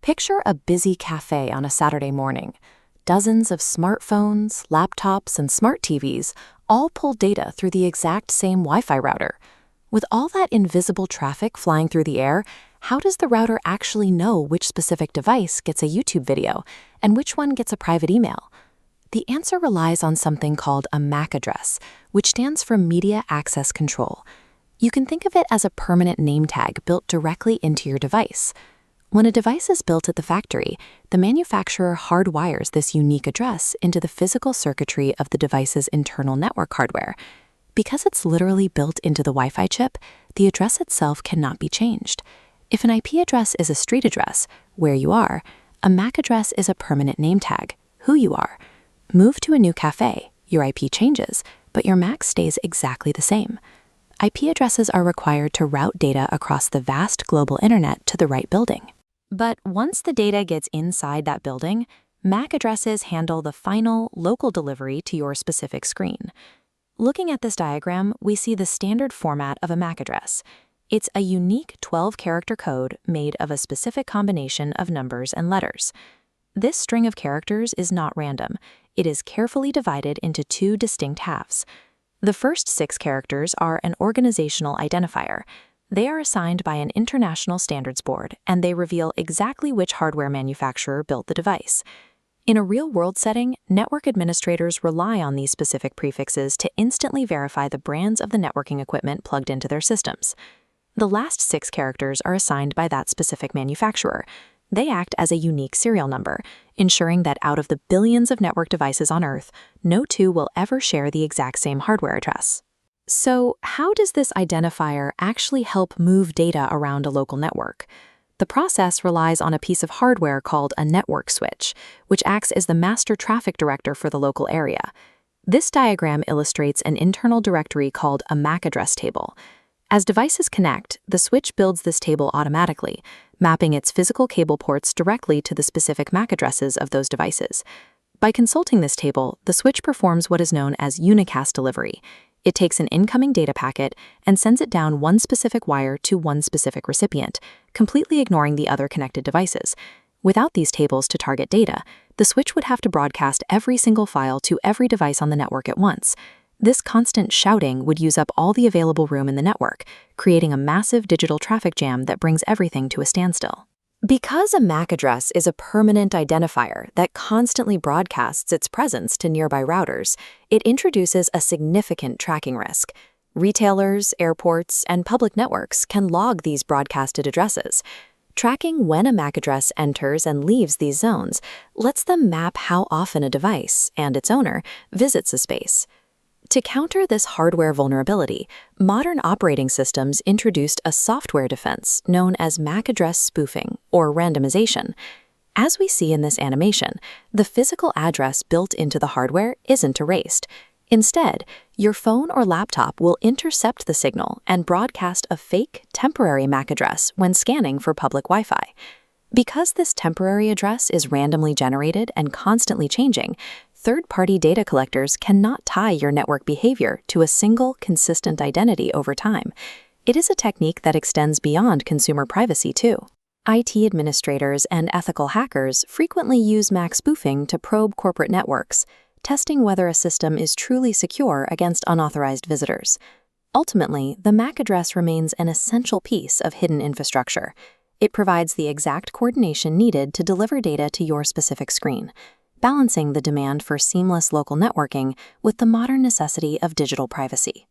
Picture a busy cafe on a Saturday morning. Dozens of smartphones, laptops, and smart TVs all pull data through the exact same Wi-Fi router. With all that invisible traffic flying through the air, how does the router actually know which specific device gets a YouTube video and which one gets a private email? The answer relies on something called a MAC address, which stands for Media Access Control. You can think of it as a permanent name tag built directly into your device. When a device is built at the factory, the manufacturer hardwires this unique address into the physical circuitry of the device's internal network hardware. Because it's literally built into the Wi-Fi chip, the address itself cannot be changed. If an IP address is a street address, where you are, a MAC address is a permanent name tag, who you are. Move to a new cafe, your IP changes, but your MAC stays exactly the same. IP addresses are required to route data across the vast global internet to the right building. But once the data gets inside that building, MAC addresses handle the final, local delivery to your specific screen. Looking at this diagram, we see the standard format of a MAC address. It's a unique 12-character code made of a specific combination of numbers and letters. This string of characters is not random. It is carefully divided into two distinct halves. The first 6 characters are an organizational identifier. They are assigned by an international standards board, and they reveal exactly which hardware manufacturer built the device. In a real-world setting, network administrators rely on these specific prefixes to instantly verify the brands of the networking equipment plugged into their systems. The last 6 characters are assigned by that specific manufacturer. They act as a unique serial number, ensuring that out of the billions of network devices on Earth, no two will ever share the exact same hardware address. So, how does this identifier actually help move data around a local network? The process relies on a piece of hardware called a network switch, which acts as the master traffic director for the local area. This diagram illustrates an internal directory called a MAC address table. As devices connect, the switch builds this table automatically, mapping its physical cable ports directly to the specific MAC addresses of those devices. By consulting this table, the switch performs what is known as unicast delivery. It takes an incoming data packet and sends it down one specific wire to one specific recipient, completely ignoring the other connected devices. Without these tables to target data, the switch would have to broadcast every single file to every device on the network at once. This constant shouting would use up all the available room in the network, creating a massive digital traffic jam that brings everything to a standstill. Because a MAC address is a permanent identifier that constantly broadcasts its presence to nearby routers, it introduces a significant tracking risk. Retailers, airports, and public networks can log these broadcasted addresses. Tracking when a MAC address enters and leaves these zones lets them map how often a device and its owner visits a space. To counter this hardware vulnerability, modern operating systems introduced a software defense known as MAC address spoofing, or randomization. As we see in this animation, the physical address built into the hardware isn't erased. Instead, your phone or laptop will intercept the signal and broadcast a fake, temporary MAC address when scanning for public Wi-Fi. Because this temporary address is randomly generated and constantly changing, third-party data collectors cannot tie your network behavior to a single, consistent identity over time. It is a technique that extends beyond consumer privacy, too. IT administrators and ethical hackers frequently use MAC spoofing to probe corporate networks, testing whether a system is truly secure against unauthorized visitors. Ultimately, the MAC address remains an essential piece of hidden infrastructure. It provides the exact coordination needed to deliver data to your specific screen, balancing the demand for seamless local networking with the modern necessity of digital privacy.